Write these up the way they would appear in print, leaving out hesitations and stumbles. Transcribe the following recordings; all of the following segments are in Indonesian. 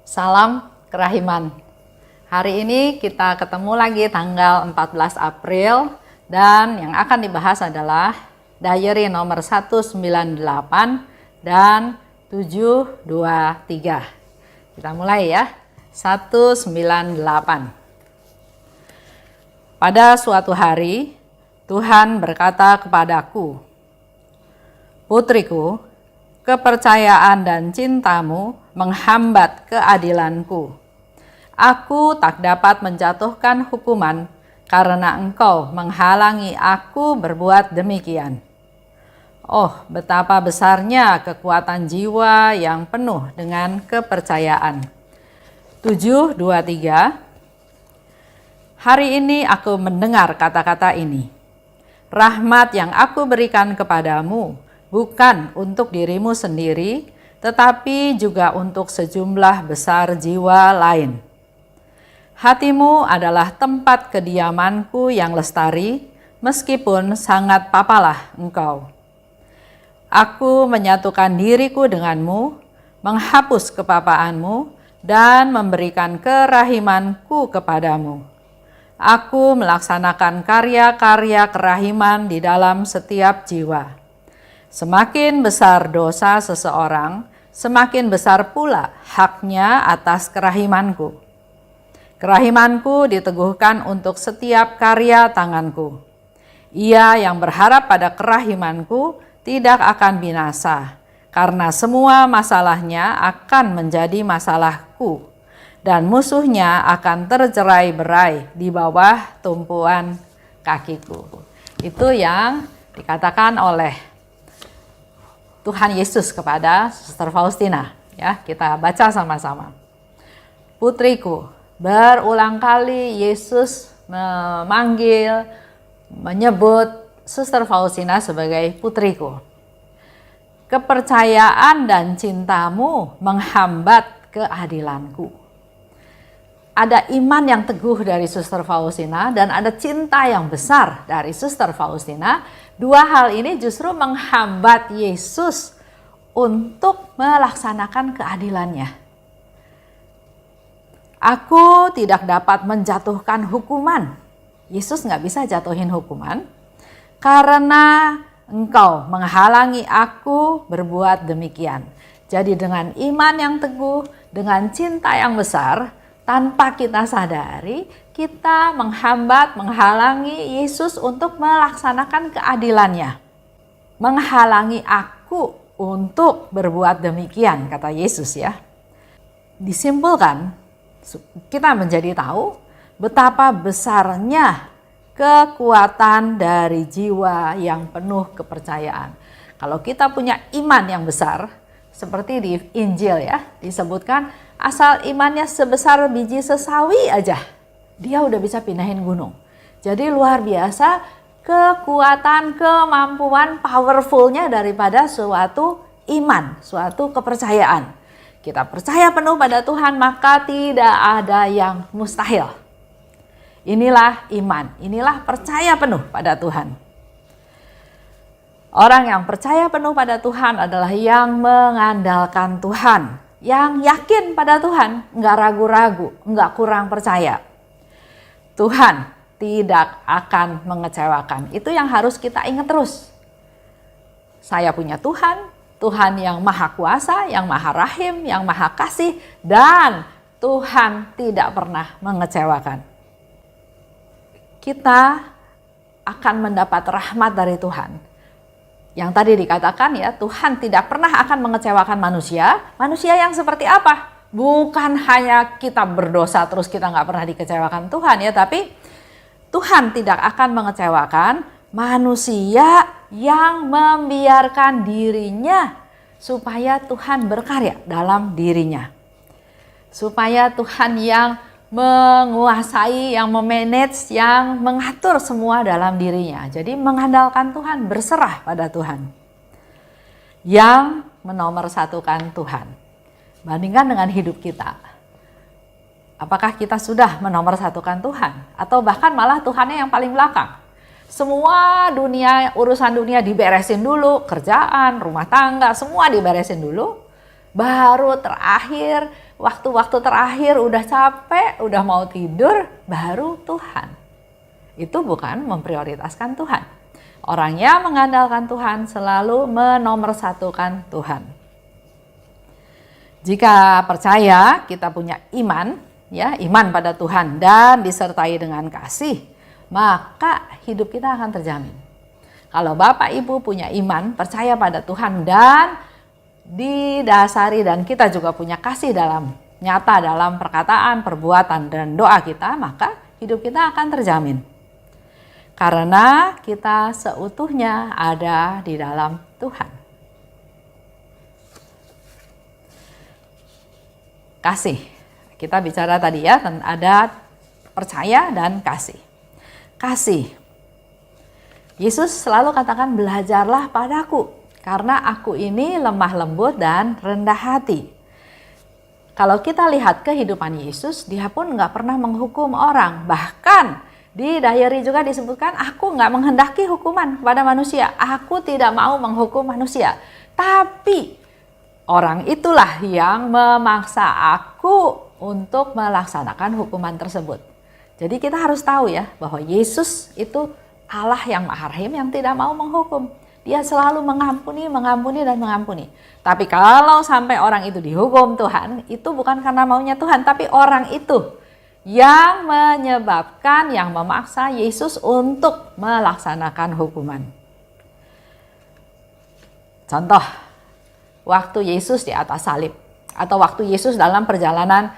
Salam kerahiman. Hari ini kita ketemu lagi tanggal 14 April dan yang akan dibahas adalah diary nomor 198 dan 723. Kita mulai ya. 198. Pada suatu hari Tuhan berkata kepadaku, "Putriku, kepercayaan dan cintamu menghambat keadilanku. Aku tak dapat menjatuhkan hukuman karena engkau menghalangi aku berbuat demikian." Oh, betapa besarnya kekuatan jiwa yang penuh dengan kepercayaan. 723. Hari ini aku mendengar kata-kata ini. Rahmat yang aku berikan kepadamu bukan untuk dirimu sendiri, tetapi juga untuk sejumlah besar jiwa lain. Hatimu adalah tempat kediamanku yang lestari, meskipun sangat papalah engkau. Aku menyatukan diriku denganmu, menghapus kepapaanmu, dan memberikan kerahimanku kepadamu. Aku melaksanakan karya-karya kerahiman di dalam setiap jiwa. Semakin besar dosa seseorang, semakin besar pula haknya atas kerahimanku. Kerahimanku diteguhkan untuk setiap karya tanganku. Ia yang berharap pada kerahimanku tidak akan binasa, karena semua masalahnya akan menjadi masalahku, dan musuhnya akan tercerai-berai di bawah tumpuan kakiku. Itu yang dikatakan oleh Tuhan Yesus kepada Suster Faustina. Ya, kita baca sama-sama. Putriku, berulang kali Yesus menyebut Suster Faustina sebagai putriku. Kepercayaan dan cintamu menghambat keadilanku. Ada iman yang teguh dari Suster Faustina dan ada cinta yang besar dari Suster Faustina. Dua hal ini justru menghambat Yesus untuk melaksanakan keadilannya. Aku tidak dapat menjatuhkan hukuman. Yesus nggak bisa jatuhin hukuman karena engkau menghalangi aku berbuat demikian. Jadi dengan iman yang teguh, dengan cinta yang besar, tanpa kita sadari, kita menghalangi Yesus untuk melaksanakan keadilannya. Menghalangi aku untuk berbuat demikian, kata Yesus ya. Disimpulkan, kita menjadi tahu betapa besarnya kekuatan dari jiwa yang penuh kepercayaan. Kalau kita punya iman yang besar, seperti di Injil ya, disebutkan asal imannya sebesar biji sesawi aja, dia udah bisa pindahin gunung. Jadi luar biasa kekuatan, kemampuan, powerfulnya daripada suatu iman, suatu kepercayaan. Kita percaya penuh pada Tuhan, maka tidak ada yang mustahil. Inilah iman, inilah percaya penuh pada Tuhan. Orang yang percaya penuh pada Tuhan adalah yang mengandalkan Tuhan, yang yakin pada Tuhan, enggak ragu-ragu, enggak kurang percaya. Tuhan tidak akan mengecewakan. Itu yang harus kita ingat terus. Saya punya Tuhan, Tuhan yang maha kuasa, yang maha rahim, yang maha kasih, dan Tuhan tidak pernah mengecewakan. Kita akan mendapat rahmat dari Tuhan. Yang tadi dikatakan ya, Tuhan tidak pernah akan mengecewakan manusia. Manusia yang seperti apa? Bukan hanya kita berdosa terus kita nggak pernah dikecewakan Tuhan ya, tapi Tuhan tidak akan mengecewakan manusia yang membiarkan dirinya supaya Tuhan berkarya dalam dirinya. Supaya Tuhan yang menguasai, yang memanage, yang mengatur semua dalam dirinya. Jadi mengandalkan Tuhan, berserah pada Tuhan. Yang menomorsatukan Tuhan. Bandingkan dengan hidup kita. Apakah kita sudah menomorsatukan Tuhan? Atau bahkan malah Tuhannya yang paling belakang? Semua dunia, urusan dunia diberesin dulu, kerjaan, rumah tangga, semua diberesin dulu. Baru terakhir, waktu-waktu terakhir udah capek, udah mau tidur, baru Tuhan. Itu bukan memprioritaskan Tuhan. Orang yang mengandalkan Tuhan selalu menomorsatukan Tuhan. Jika percaya kita punya iman, ya, iman pada Tuhan dan disertai dengan kasih, maka hidup kita akan terjamin. Kalau Bapak Ibu punya iman, percaya pada Tuhan dan didasari dan kita juga punya kasih dalam nyata dalam perkataan, perbuatan dan doa kita, maka hidup kita akan terjamin. Karena kita seutuhnya ada di dalam Tuhan. Kasih. Kita bicara tadi ya, ada percaya dan kasih. Kasih. Yesus selalu katakan, belajarlah padaku, karena aku ini lemah lembut dan rendah hati. Kalau kita lihat kehidupan Yesus, dia pun nggak pernah menghukum orang. Bahkan di diary juga disebutkan, aku nggak menghendaki hukuman kepada manusia. Aku tidak mau menghukum manusia. Tapi orang itulah yang memaksa aku untuk melaksanakan hukuman tersebut. Jadi kita harus tahu ya, bahwa Yesus itu Allah yang Maha Rahim yang tidak mau menghukum. Dia selalu mengampuni, mengampuni, dan mengampuni. Tapi kalau sampai orang itu dihukum Tuhan, itu bukan karena maunya Tuhan, tapi orang itu yang menyebabkan, yang memaksa Yesus untuk melaksanakan hukuman. Contoh, waktu Yesus di atas salib, atau waktu Yesus dalam perjalanan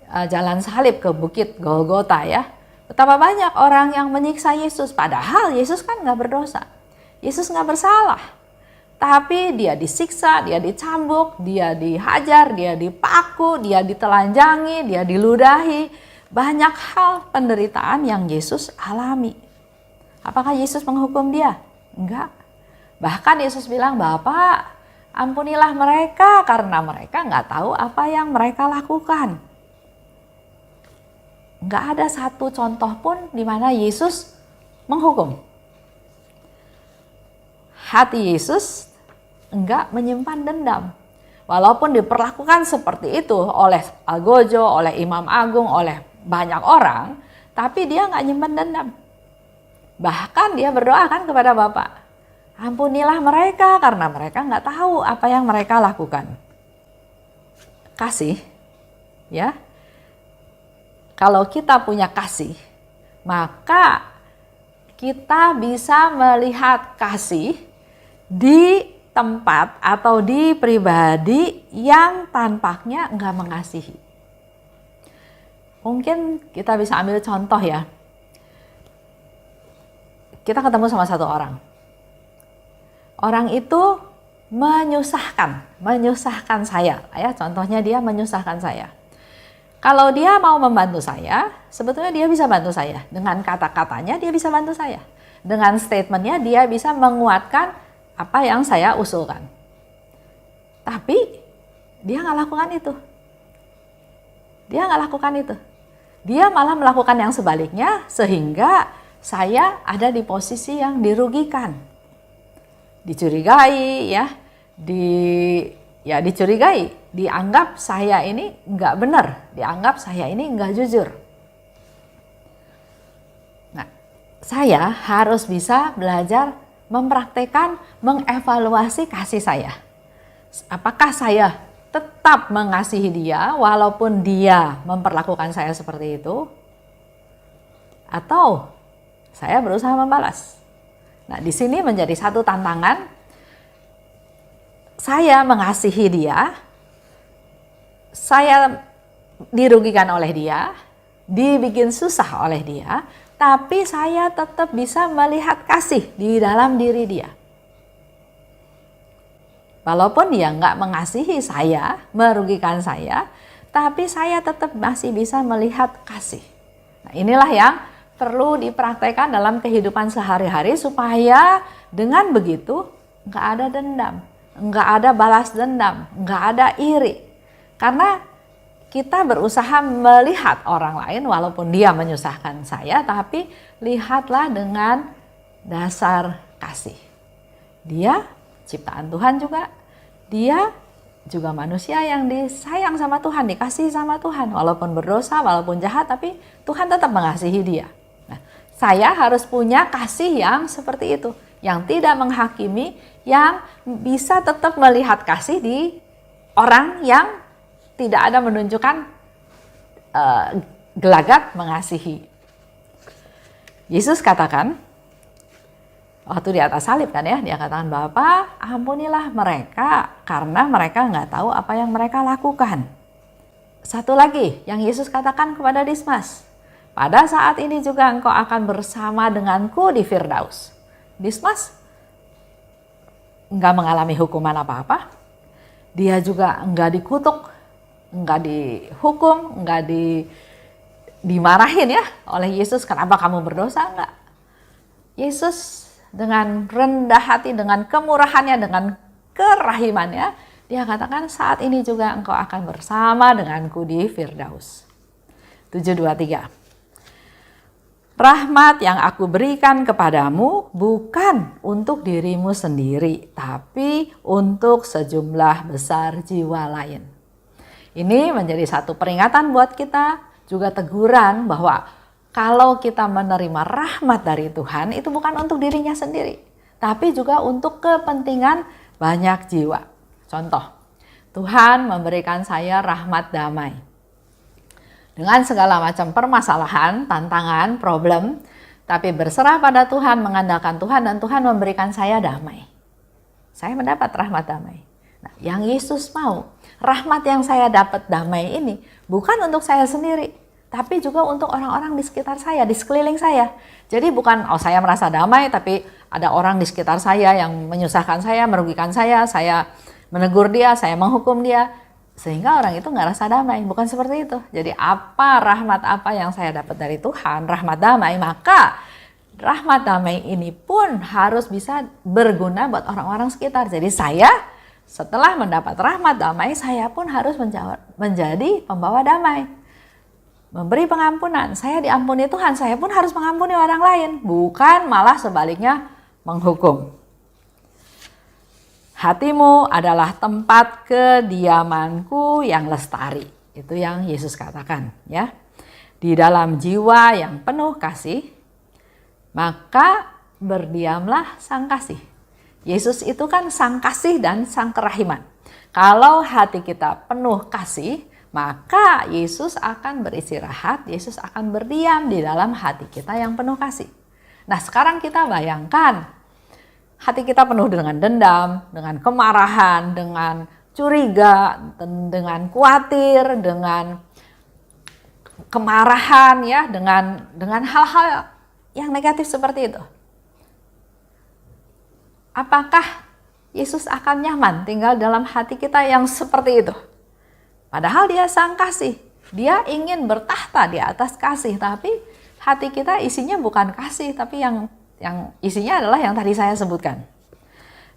jalan salib ke Bukit Golgota ya. Betapa banyak orang yang menyiksa Yesus, padahal Yesus kan nggak berdosa. Yesus nggak bersalah. Tapi dia disiksa, dia dicambuk, dia dihajar, dia dipaku, dia ditelanjangi, dia diludahi. Banyak hal penderitaan yang Yesus alami. Apakah Yesus menghukum dia? Enggak. Bahkan Yesus bilang, Bapa, ampunilah mereka karena mereka nggak tahu apa yang mereka lakukan. Nggak ada satu contoh pun di mana Yesus menghukum. Hati Yesus enggak menyimpan dendam. Walaupun diperlakukan seperti itu oleh algojo, oleh imam agung, oleh banyak orang, tapi dia enggak nyimpan dendam. Bahkan dia berdoa kan kepada Bapa, ampunilah mereka karena mereka enggak tahu apa yang mereka lakukan. Kasih, ya. Kalau kita punya kasih, maka kita bisa melihat kasih di tempat atau di pribadi yang tampaknya enggak mengasihi. Mungkin kita bisa ambil contoh ya. Kita ketemu sama satu orang. Orang itu menyusahkan saya. Ya, contohnya dia menyusahkan saya. Kalau dia mau membantu saya, sebetulnya dia bisa bantu saya. Dengan kata-katanya dia bisa bantu saya. Dengan statementnya dia bisa menguatkan apa yang saya usulkan. Tapi dia nggak lakukan itu. Dia nggak lakukan itu. Dia malah melakukan yang sebaliknya sehingga saya ada di posisi yang dirugikan. Dicurigai ya, dicurigai, dianggap saya ini nggak benar, dianggap saya ini nggak jujur. Nah, saya harus bisa belajar mempraktekkan, mengevaluasi kasih saya. Apakah saya tetap mengasihi dia walaupun dia memperlakukan saya seperti itu? Atau saya berusaha membalas? Nah, di sini menjadi satu tantangan. Saya mengasihi dia, saya dirugikan oleh dia, dibikin susah oleh dia, tapi saya tetap bisa melihat kasih di dalam diri dia. Walaupun dia nggak mengasihi saya, merugikan saya, tapi saya tetap masih bisa melihat kasih. Nah, inilah yang perlu dipraktekkan dalam kehidupan sehari-hari supaya dengan begitu nggak ada dendam, nggak ada balas dendam, nggak ada iri. Karena kita berusaha melihat orang lain walaupun dia menyusahkan saya, tapi lihatlah dengan dasar kasih. Dia ciptaan Tuhan juga, dia juga manusia yang disayang sama Tuhan, dikasihi sama Tuhan. Walaupun berdosa, walaupun jahat, tapi Tuhan tetap mengasihi dia. Nah, saya harus punya kasih yang seperti itu, yang tidak menghakimi, yang bisa tetap melihat kasih di orang yang tidak ada menunjukkan gelagat mengasihi. Yesus katakan, waktu di atas salib kan ya, dia katakan, Bapa, ampunilah mereka karena mereka nggak tahu apa yang mereka lakukan. Satu lagi yang Yesus katakan kepada Dismas, pada saat ini juga engkau akan bersama denganku di Firdaus. Dismas nggak mengalami hukuman apa-apa, dia juga nggak dikutuk, nggak dihukum, nggak dimarahin ya oleh Yesus, kenapa kamu berdosa, enggak. Yesus dengan rendah hati, dengan kemurahannya, dengan kerahimannya, dia katakan saat ini juga engkau akan bersama denganku di Firdaus. 7:23. Rahmat yang aku berikan kepadamu bukan untuk dirimu sendiri, tapi untuk sejumlah besar jiwa lain. Ini menjadi satu peringatan buat kita, juga teguran bahwa kalau kita menerima rahmat dari Tuhan, itu bukan untuk dirinya sendiri, tapi juga untuk kepentingan banyak jiwa. Contoh, Tuhan memberikan saya rahmat damai. Dengan segala macam permasalahan, tantangan, problem, tapi berserah pada Tuhan, mengandalkan Tuhan, dan Tuhan memberikan saya damai. Saya mendapat rahmat damai. Nah, yang Yesus mau, rahmat yang saya dapat damai ini bukan untuk saya sendiri, tapi juga untuk orang-orang di sekitar saya, di sekeliling saya. Jadi bukan, saya merasa damai, tapi ada orang di sekitar saya yang menyusahkan saya, merugikan saya menegur dia, saya menghukum dia, sehingga orang itu nggak rasa damai. Bukan seperti itu. Jadi rahmat apa yang saya dapat dari Tuhan, rahmat damai, maka rahmat damai ini pun harus bisa berguna buat orang-orang sekitar. Jadi saya setelah mendapat rahmat damai, saya pun harus menjadi pembawa damai. Memberi pengampunan, saya diampuni Tuhan, saya pun harus mengampuni orang lain, bukan malah sebaliknya menghukum. Hatimu adalah tempat kediamanku yang lestari. Itu yang Yesus katakan ya. Di dalam jiwa yang penuh kasih, maka berdiamlah sang kasih. Yesus itu kan sang kasih dan sang kerahiman. Kalau hati kita penuh kasih, maka Yesus akan beristirahat, Yesus akan berdiam di dalam hati kita yang penuh kasih. Nah, sekarang kita bayangkan, hati kita penuh dengan dendam, dengan kemarahan, dengan curiga, dengan khawatir, dengan kemarahan ya, dengan hal-hal yang negatif seperti itu. Apakah Yesus akan nyaman tinggal dalam hati kita yang seperti itu? Padahal dia sang kasih, dia ingin bertahta di atas kasih, tapi hati kita isinya bukan kasih, tapi yang isinya adalah yang tadi saya sebutkan.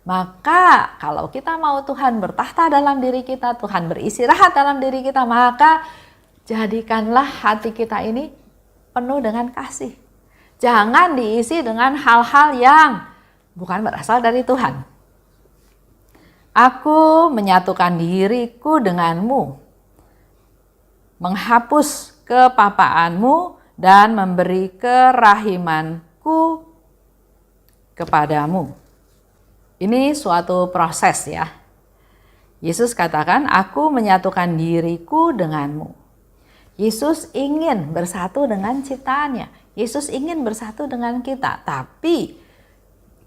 Maka kalau kita mau Tuhan bertahta dalam diri kita, Tuhan beristirahat dalam diri kita, maka jadikanlah hati kita ini penuh dengan kasih. Jangan diisi dengan hal-hal yang bukan berasal dari Tuhan. Aku menyatukan diriku denganmu, menghapus kepapaanmu dan memberi kerahimanku kepadamu. Ini suatu proses ya. Yesus katakan, aku menyatukan diriku denganmu. Yesus ingin bersatu dengan ciptaannya. Yesus ingin bersatu dengan kita, tapi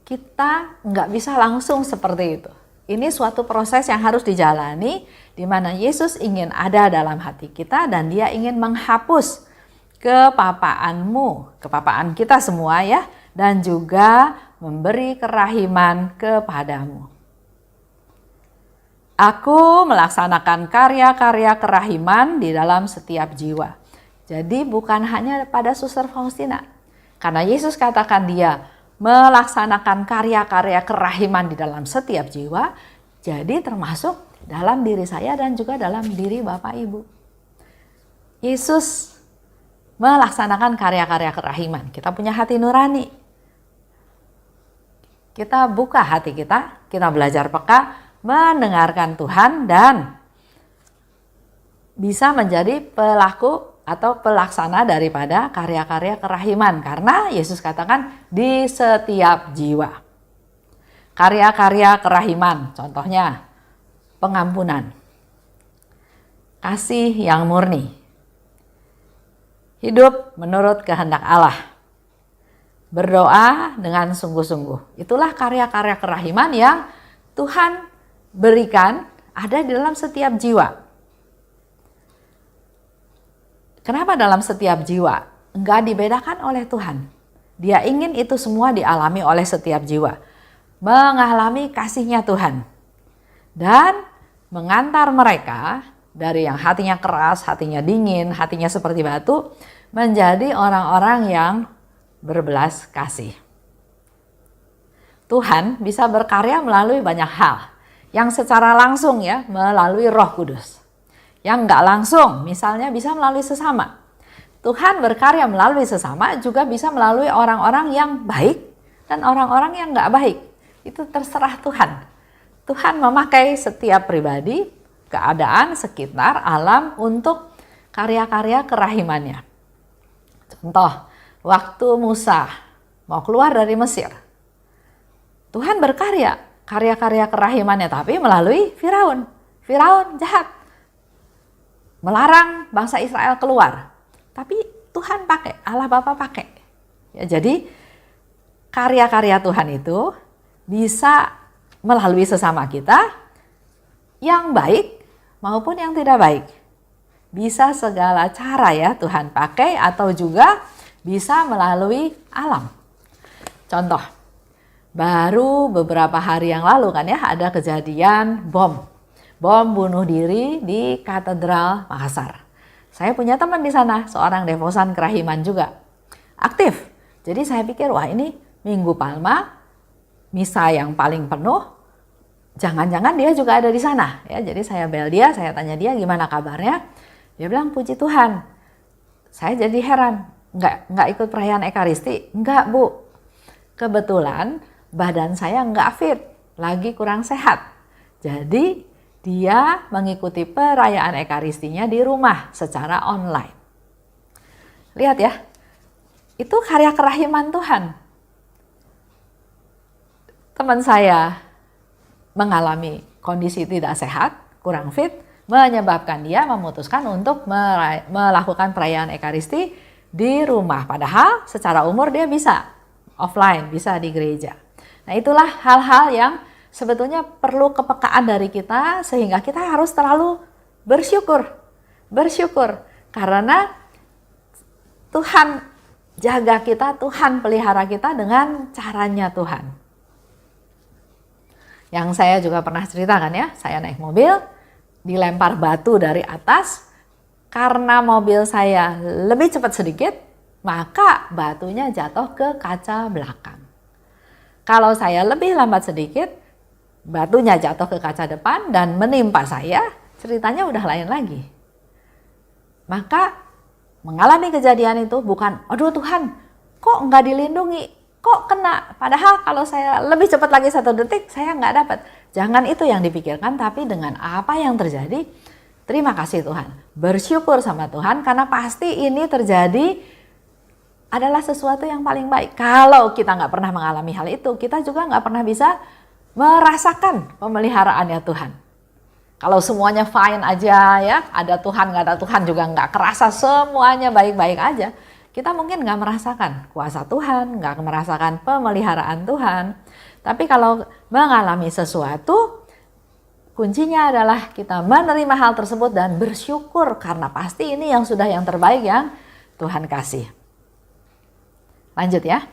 kita nggak bisa langsung seperti itu. Ini suatu proses yang harus dijalani, di mana Yesus ingin ada dalam hati kita dan dia ingin menghapus kepapaanmu, kepapaan kita semua ya, dan juga memberi kerahiman kepadamu. Aku melaksanakan karya-karya kerahiman di dalam setiap jiwa. Jadi bukan hanya pada Suster Faustina. Karena Yesus katakan dia melaksanakan karya-karya kerahiman di dalam setiap jiwa, jadi termasuk dalam diri saya dan juga dalam diri Bapak Ibu. Yesus melaksanakan karya-karya kerahiman. Kita punya hati nurani. Kita buka hati kita belajar peka, mendengarkan Tuhan dan bisa menjadi pelaku atau pelaksana daripada karya-karya kerahiman. Karena Yesus katakan di setiap jiwa. Karya-karya kerahiman, contohnya pengampunan, kasih yang murni, hidup menurut kehendak Allah, berdoa dengan sungguh-sungguh. Itulah karya-karya kerahiman yang Tuhan berikan ada di dalam setiap jiwa. Kenapa dalam setiap jiwa? Enggak dibedakan oleh Tuhan. Dia ingin itu semua dialami oleh setiap jiwa. Mengalami kasih-Nya Tuhan. Dan mengantar mereka dari yang hatinya keras, hatinya dingin, hatinya seperti batu, menjadi orang-orang yang berbelas kasih. Tuhan bisa berkarya melalui banyak hal. Yang secara langsung ya, melalui Roh Kudus. Yang enggak langsung, misalnya bisa melalui sesama. Tuhan berkarya melalui sesama juga bisa melalui orang-orang yang baik dan orang-orang yang enggak baik. Itu terserah Tuhan. Tuhan memakai setiap pribadi, keadaan, sekitar, alam untuk karya-karya kerahimannya. Contoh, waktu Musa mau keluar dari Mesir. Tuhan berkarya, karya-karya kerahimannya tapi melalui Firaun. Firaun jahat. Melarang bangsa Israel keluar. Tapi Tuhan pakai, Allah Bapa pakai. Ya, jadi karya-karya Tuhan itu bisa melalui sesama kita yang baik maupun yang tidak baik. Bisa segala cara ya Tuhan pakai atau juga bisa melalui alam. Contoh, baru beberapa hari yang lalu kan ya ada kejadian bom bunuh diri di Katedral Makassar. Saya punya teman di sana, seorang devosan kerahiman juga, aktif. Jadi saya pikir, wah ini Minggu Palma, misa yang paling penuh, jangan-jangan dia juga ada di sana. Ya, jadi saya bel dia, saya tanya dia gimana kabarnya. Dia bilang puji Tuhan. Saya jadi heran, nggak ikut perayaan Ekaristi? Enggak Bu, kebetulan badan saya nggak fit, lagi kurang sehat. Jadi dia mengikuti perayaan Ekaristinya di rumah secara online. Lihat ya, itu karya kerahiman Tuhan. Teman saya mengalami kondisi tidak sehat, kurang fit, menyebabkan dia memutuskan untuk melakukan perayaan Ekaristi di rumah. Padahal secara umur dia bisa offline, bisa di gereja. Nah itulah hal-hal yang sebetulnya perlu kepekaan dari kita sehingga kita harus terlalu bersyukur. Bersyukur karena Tuhan jaga kita, Tuhan pelihara kita dengan caranya Tuhan. Yang saya juga pernah ceritakan ya, saya naik mobil, dilempar batu dari atas, karena mobil saya lebih cepat sedikit, maka batunya jatuh ke kaca belakang. Kalau saya lebih lambat sedikit, batunya jatuh ke kaca depan dan menimpa saya, ceritanya udah lain lagi. Maka mengalami kejadian itu bukan, aduh Tuhan, kok nggak dilindungi, kok kena. Padahal kalau saya lebih cepat lagi 1 detik, saya nggak dapat. Jangan itu yang dipikirkan, tapi dengan apa yang terjadi, terima kasih Tuhan. Bersyukur sama Tuhan karena pasti ini terjadi adalah sesuatu yang paling baik. Kalau kita nggak pernah mengalami hal itu, kita juga nggak pernah bisa merasakan pemeliharaannya Tuhan. Kalau semuanya fine aja ya, ada Tuhan nggak ada Tuhan juga nggak kerasa semuanya baik-baik aja, kita mungkin nggak merasakan kuasa Tuhan, nggak merasakan pemeliharaan Tuhan. Tapi kalau mengalami sesuatu, kuncinya adalah kita menerima hal tersebut dan bersyukur karena pasti ini yang sudah yang terbaik yang Tuhan kasih. Lanjut ya.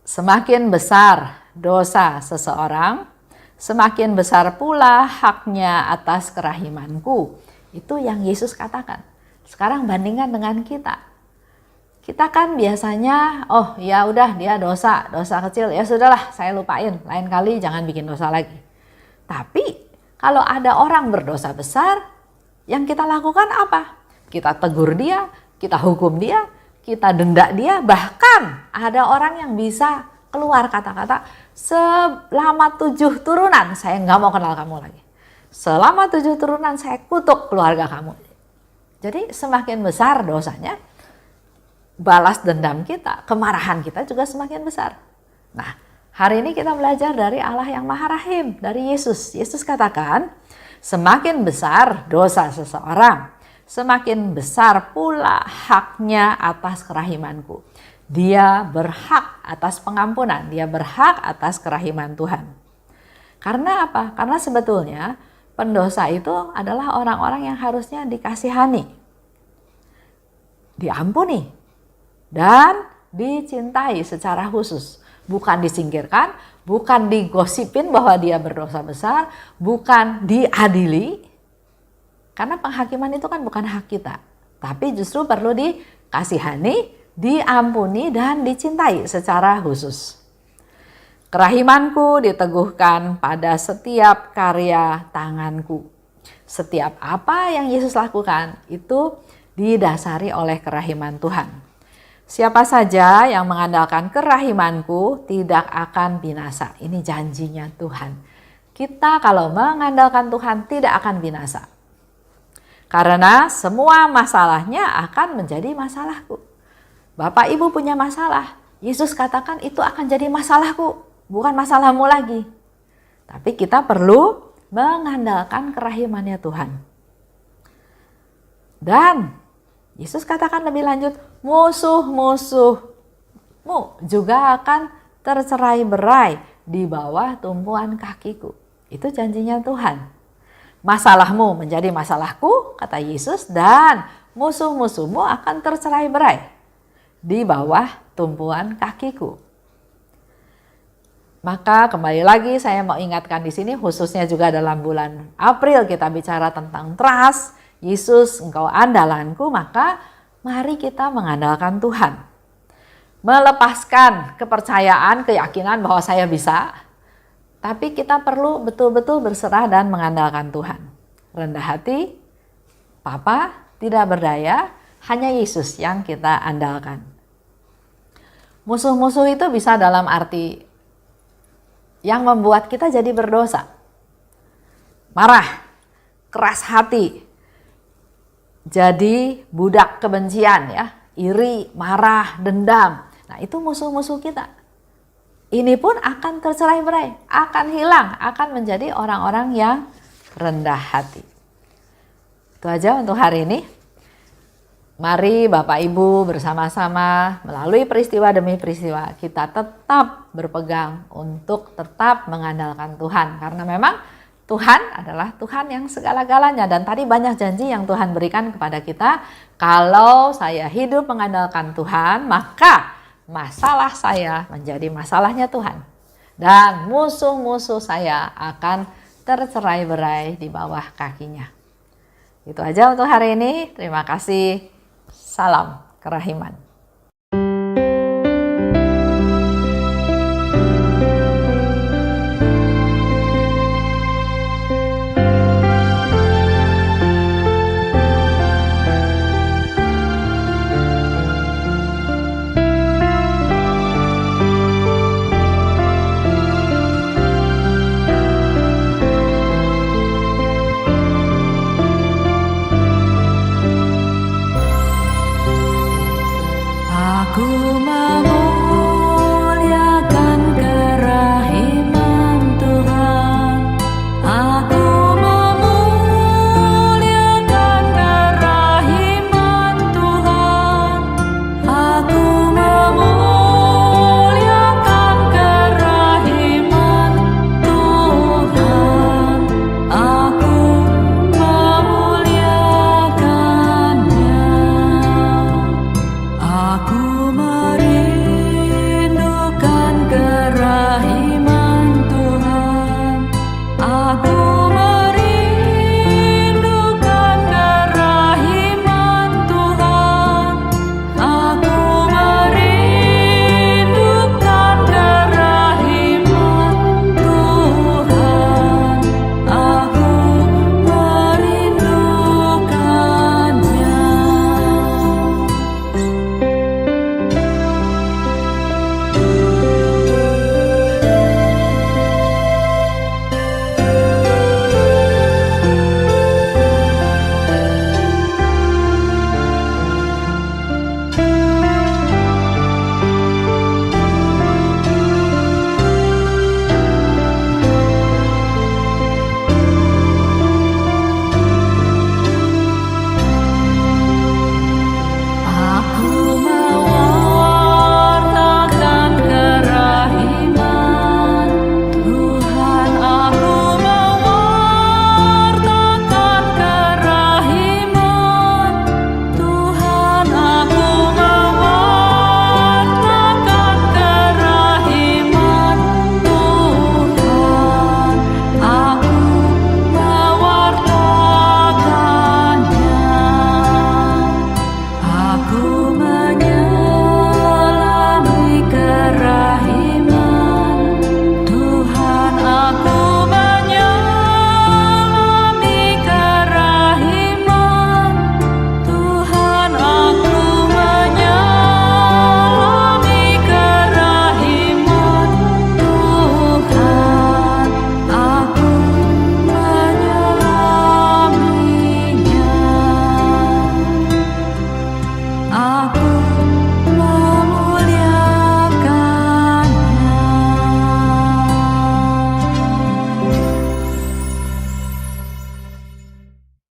Semakin besar dosa seseorang, semakin besar pula haknya atas kerahimanku. Itu yang Yesus katakan. Sekarang bandingkan dengan kita. Kita kan biasanya, oh ya udah dia dosa kecil, ya sudahlah saya lupain, lain kali jangan bikin dosa lagi. Tapi kalau ada orang berdosa besar, yang kita lakukan apa? Kita tegur dia, kita hukum dia, kita denda dia, bahkan ada orang yang bisa keluar kata-kata, selama 7 turunan saya nggak mau kenal kamu lagi. Selama 7 turunan saya kutuk keluarga kamu. Jadi semakin besar dosanya, balas dendam kita, kemarahan kita juga semakin besar. Nah, hari ini kita belajar dari Allah yang Maha Rahim, dari Yesus. Yesus katakan, semakin besar dosa seseorang, semakin besar pula haknya atas kerahimanku. Dia berhak atas pengampunan, dia berhak atas kerahiman Tuhan. Karena apa? Karena sebetulnya pendosa itu adalah orang-orang yang harusnya dikasihani, diampuni, dan dicintai secara khusus. Bukan disingkirkan, bukan digosipin bahwa dia berdosa besar, bukan diadili. Karena penghakiman itu kan bukan hak kita, tapi justru perlu dikasihani, diampuni, dan dicintai secara khusus. Kerahimanku diteguhkan pada setiap karya tanganku. Setiap apa yang Yesus lakukan itu didasari oleh kerahiman Tuhan. Siapa saja yang mengandalkan kerahimanku tidak akan binasa. Ini janjinya Tuhan. Kita kalau mengandalkan Tuhan tidak akan binasa. Karena semua masalahnya akan menjadi masalahku. Bapak Ibu punya masalah, Yesus katakan itu akan jadi masalahku, bukan masalahmu lagi. Tapi kita perlu mengandalkan kerahimannya Tuhan. Dan Yesus katakan lebih lanjut, musuh-musuhmu juga akan tercerai-berai di bawah tumpuan kakiku. Itu janjinya Tuhan. Masalahmu menjadi masalahku, kata Yesus, dan musuh-musuhmu akan tercerai-berai di bawah tumpuan kakiku. Maka kembali lagi saya mau ingatkan di sini, khususnya juga dalam bulan April kita bicara tentang trust. Yesus, engkau andalanku, maka mari kita mengandalkan Tuhan. Melepaskan kepercayaan, keyakinan bahwa saya bisa, tapi kita perlu betul-betul berserah dan mengandalkan Tuhan. Rendah hati, Papa tidak berdaya, hanya Yesus yang kita andalkan. Musuh-musuh itu bisa dalam arti yang membuat kita jadi berdosa. Marah, keras hati, jadi budak kebencian ya, iri, marah, dendam. Nah, itu musuh-musuh kita. Ini pun akan tercerai-berai, akan hilang, akan menjadi orang-orang yang rendah hati. Itu aja untuk hari ini. Mari Bapak Ibu bersama-sama melalui peristiwa demi peristiwa kita tetap berpegang untuk tetap mengandalkan Tuhan. Karena memang Tuhan adalah Tuhan yang segala-galanya, dan tadi banyak janji yang Tuhan berikan kepada kita. Kalau saya hidup mengandalkan Tuhan, maka masalah saya menjadi masalahnya Tuhan, dan musuh-musuh saya akan tercerai-berai di bawah kakinya. Itu aja untuk hari ini. Terima kasih. Salam kerahiman.